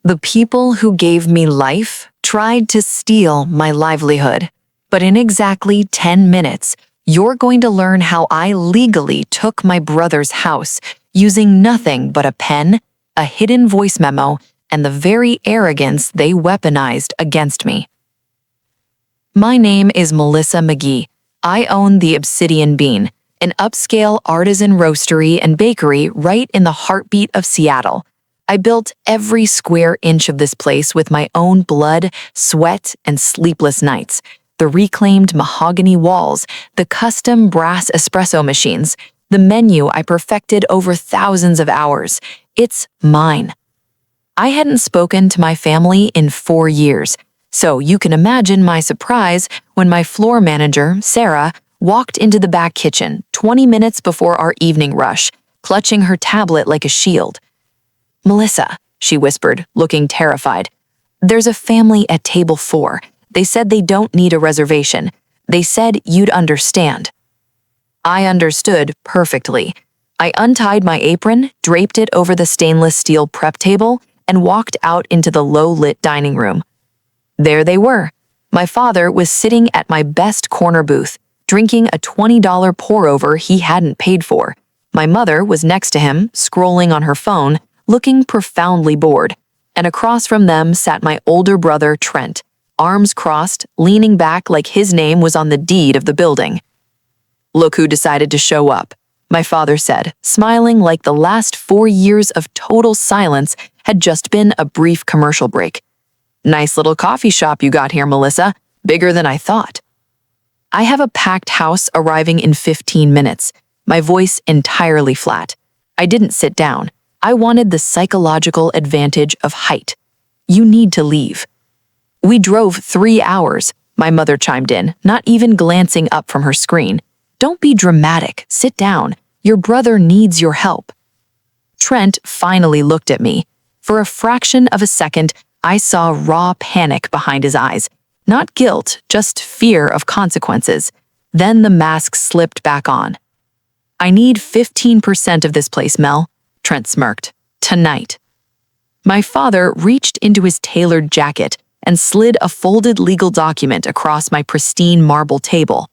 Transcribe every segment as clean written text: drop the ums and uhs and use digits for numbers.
The people who gave me life tried to steal my livelihood. But in exactly 10 minutes, you're going to learn how I legally took my brother's house using nothing but a pen, a hidden voice memo, and the very arrogance they weaponized against me. My name is Melissa McGee. I own the Obsidian Bean, an upscale artisan roastery and bakery right in the heartbeat of Seattle. I built every square inch of this place with my own blood, sweat, and sleepless nights. The reclaimed mahogany walls, the custom brass espresso machines, the menu I perfected over thousands of hours. It's mine. I hadn't spoken to my family in 4 years, so you can imagine my surprise when my floor manager, Sarah, walked into the back kitchen 20 minutes before our evening rush, clutching her tablet like a shield. "Melissa," she whispered, looking terrified. "There's a family at table 4. They said they don't need a reservation. They said you'd understand." I understood perfectly. I untied my apron, draped it over the stainless steel prep table, and walked out into the low-lit dining room. There they were. My father was sitting at my best corner booth, drinking a $20 pour-over he hadn't paid for. My mother was next to him, scrolling on her phone, looking profoundly bored. And across from them sat my older brother, Trent, arms crossed, leaning back like his name was on the deed of the building. "Look who decided to show up," my father said, smiling like the last 4 years of total silence had just been a brief commercial break. "Nice little coffee shop you got here, Melissa. Bigger than I thought." I have a packed house arriving in 15 minutes, my voice entirely flat. I didn't sit down. I wanted the psychological advantage of height. "You need to leave." "We drove 3 hours," my mother chimed in, not even glancing up from her screen. "Don't be dramatic. Sit down. Your brother needs your help." Trent finally looked at me. For a fraction of a second, I saw raw panic behind his eyes. Not guilt, just fear of consequences. Then the mask slipped back on. "I need 15% of this place, Mel," Trent smirked. "Tonight." My father reached into his tailored jacket and slid a folded legal document across my pristine marble table.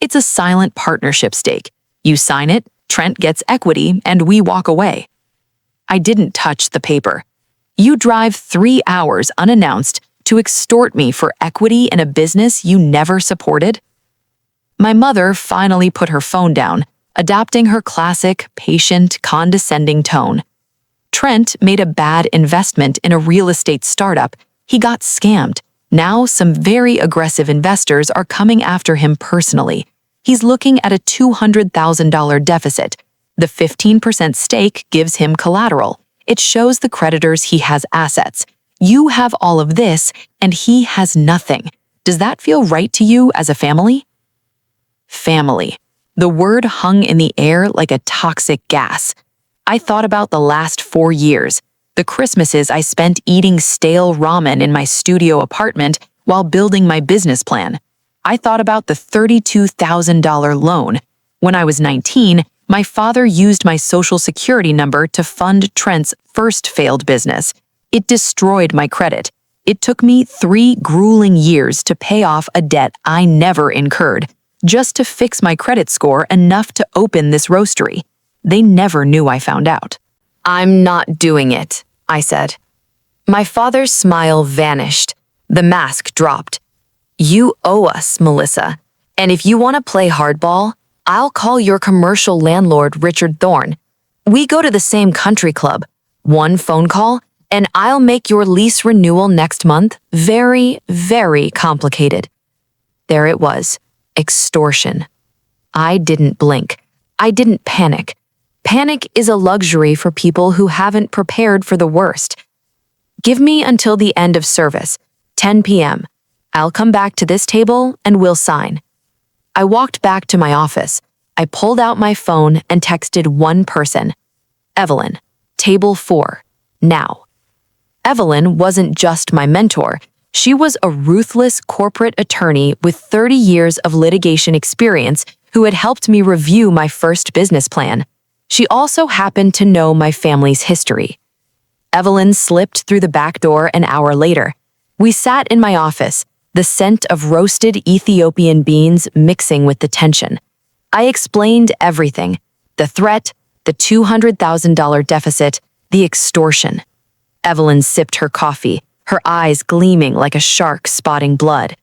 "It's a silent partnership stake. You sign it, Trent gets equity, and we walk away." I didn't touch the paper. "You drive 3 hours unannounced to extort me for equity in a business you never supported?" My mother finally put her phone down, adopting her classic, patient, condescending tone. "Trent made a bad investment in a real estate startup. He got scammed. Now some very aggressive investors are coming after him personally. He's looking at a $200,000 deficit. The 15% stake gives him collateral. It shows the creditors he has assets. You have all of this, and he has nothing. Does that feel right to you as a family?" Family. The word hung in the air like a toxic gas. I thought about the last 4 years, the Christmases I spent eating stale ramen in my studio apartment while building my business plan. I thought about the $32,000 loan. When I was 19, my father used my social security number to fund Trent's first failed business. It destroyed my credit. It took me 3 grueling years to pay off a debt I never incurred, just to fix my credit score enough to open this roastery. They never knew I found out. "I'm not doing it," I said. My father's smile vanished. The mask dropped. "You owe us, Melissa. And if you want to play hardball, I'll call your commercial landlord, Richard Thorne. We go to the same country club. One phone call, and I'll make your lease renewal next month very, very complicated." There it was. Extortion. I didn't blink. I didn't panic. Panic is a luxury for people who haven't prepared for the worst. "Give me until the end of service, 10 p.m. I'll come back to this table and we'll sign." I walked back to my office. I pulled out my phone and texted one person. "Evelyn, table 4, now." Evelyn wasn't just my mentor. She was a ruthless corporate attorney with 30 years of litigation experience who had helped me review my first business plan. She also happened to know my family's history. Evelyn slipped through the back door an hour later. We sat in my office, the scent of roasted Ethiopian beans mixing with the tension. I explained everything: the threat, the $200,000 deficit, the extortion. Evelyn sipped her coffee, her eyes gleaming like a shark spotting blood.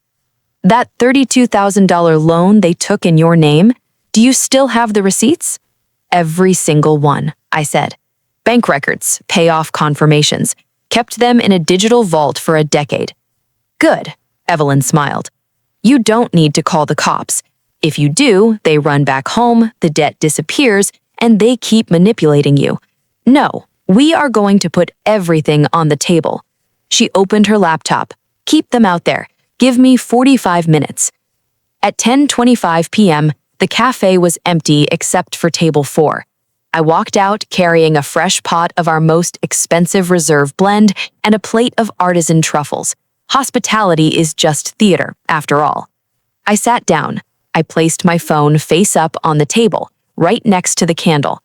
That $32,000 loan they took in your name, do you still have the receipts? Every single one, I said. Bank records, payoff confirmations, kept them in a digital vault for a decade. Good, Evelyn smiled. You don't need to call the cops. If you do, they run back home, the debt disappears, and they keep manipulating you. No, we are going to put everything on the table. She opened her laptop. Keep them out there. Give me 45 minutes. At 10:25 p.m., the cafe was empty except for table 4. I walked out carrying a fresh pot of our most expensive reserve blend and a plate of artisan truffles. Hospitality is just theater, after all. I sat down. I placed my phone face up on the table, right next to the candle.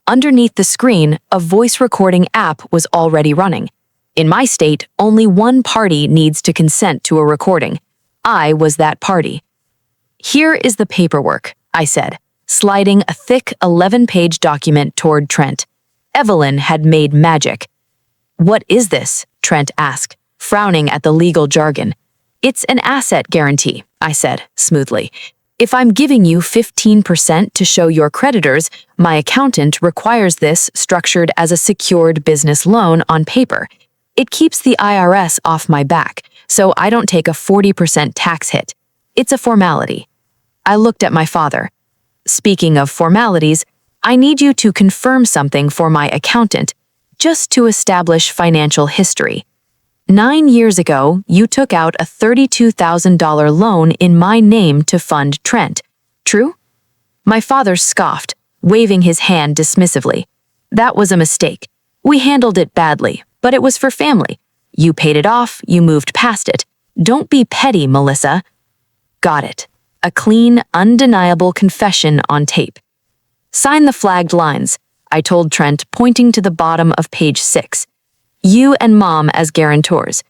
Underneath the screen, a voice recording app was already running. In my state, only one party needs to consent to a recording. I was that party. Here is the paperwork, I said, sliding a thick 11-page document toward Trent. Evelyn had made magic. What is this? Trent asked, frowning at the legal jargon. It's an asset guarantee, I said, smoothly. If I'm giving you 15% to show your creditors, my accountant requires this structured as a secured business loan on paper. It keeps the IRS off my back, so I don't take a 40% tax hit. It's a formality. I looked at my father. Speaking of formalities, I need you to confirm something for my accountant, just to establish financial history. 9 years ago, you took out a $32,000 loan in my name to fund Trent. True? My father scoffed, waving his hand dismissively. That was a mistake. We handled it badly, but it was for family. You paid it off, you moved past it. Don't be petty, Melissa. Got it. A clean, undeniable confession on tape. Sign the flagged lines, I told Trent, pointing to the bottom of page 6. You and Mom as guarantors.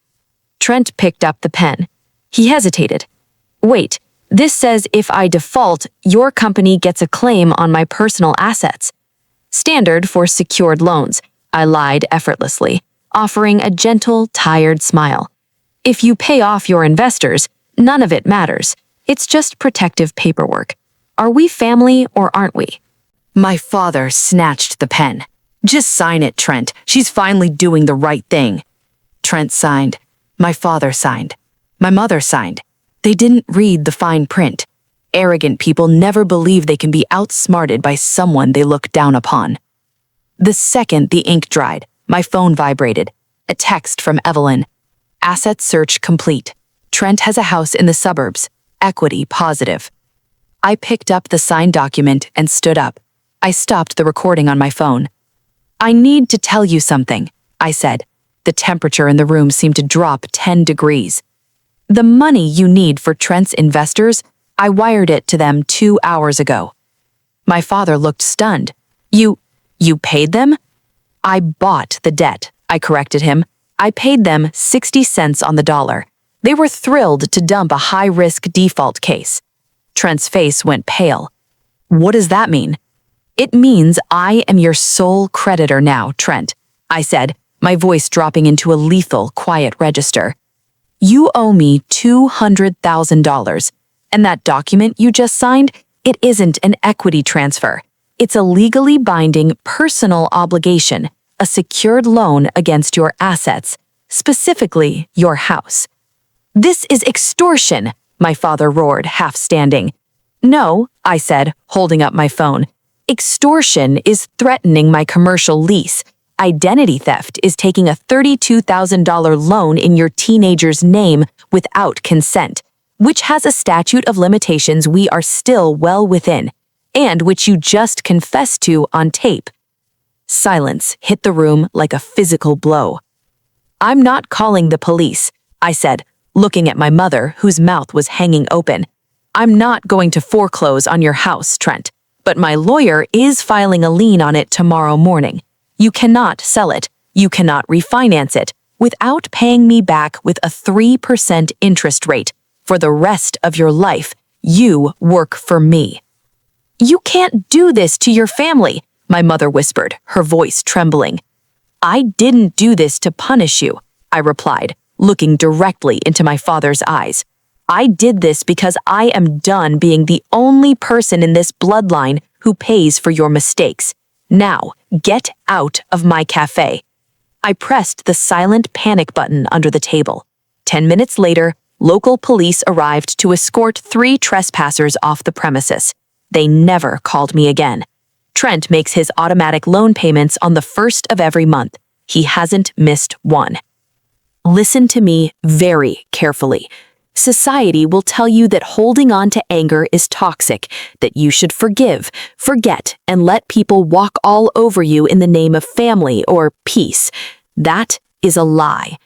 Trent picked up the pen. He hesitated. Wait, this says if I default, your company gets a claim on my personal assets. Standard for secured loans, I lied effortlessly, offering a gentle, tired smile. If you pay off your investors, none of it matters. It's just protective paperwork. Are we family or aren't we? My father snatched the pen. Just sign it, Trent. She's finally doing the right thing. Trent signed. My father signed. My mother signed. They didn't read the fine print. Arrogant people never believe they can be outsmarted by someone they look down upon. The second the ink dried, my phone vibrated. A text from Evelyn. Asset search complete. Trent has a house in the suburbs. Equity positive. I picked up the signed document and stood up. I stopped the recording on my phone. I need to tell you something, I said. The temperature in the room seemed to drop 10 degrees. The money you need for Trent's investors, I wired it to them 2 hours ago. My father looked stunned. You paid them? I bought the debt, I corrected him. I paid them 60 cents on the dollar. They were thrilled to dump a high-risk default case. Trent's face went pale. What does that mean? It means I am your sole creditor now, Trent, I said, my voice dropping into a lethal, quiet register. You owe me $200,000, and that document you just signed, it isn't an equity transfer. It's a legally binding personal obligation, a secured loan against your assets, specifically your house. This is extortion, my father roared, half standing. No, I said, holding up my phone. Extortion is threatening my commercial lease. Identity theft is taking a $32,000 loan in your teenager's name without consent, which has a statute of limitations we are still well within, and which you just confessed to on tape. Silence hit the room like a physical blow. I'm not calling the police, I said, looking at my mother, whose mouth was hanging open. I'm not going to foreclose on your house, Trent. But my lawyer is filing a lien on it tomorrow morning. You cannot sell it. You cannot refinance it without paying me back with a 3% interest rate. For the rest of your life, you work for me." "You can't do this to your family," my mother whispered, her voice trembling. "I didn't do this to punish you," I replied, looking directly into my father's eyes. "I did this because I am done being the only person in this bloodline who pays for your mistakes. Now, get out of my cafe." I pressed the silent panic button under the table. 10 minutes later, local police arrived to escort 3 trespassers off the premises. They never called me again. Trent makes his automatic loan payments on the 1st of every month. He hasn't missed one. Listen to me very carefully. Society will tell you that holding on to anger is toxic, that you should forgive, forget, and let people walk all over you in the name of family or peace. That is a lie.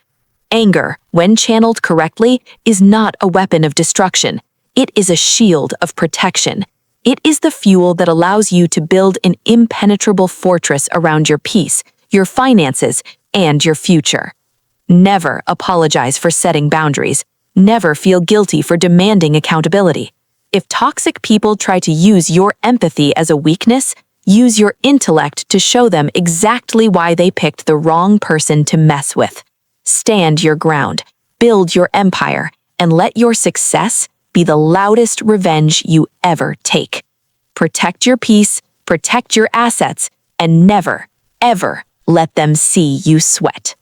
Anger, when channeled correctly, is not a weapon of destruction. It is a shield of protection. It is the fuel that allows you to build an impenetrable fortress around your peace, your finances, and your future. Never apologize for setting boundaries. Never feel guilty for demanding accountability. If toxic people try to use your empathy as a weakness, use your intellect to show them exactly why they picked the wrong person to mess with. Stand your ground, build your empire, and let your success be the loudest revenge you ever take. Protect your peace, protect your assets, and never, ever let them see you sweat.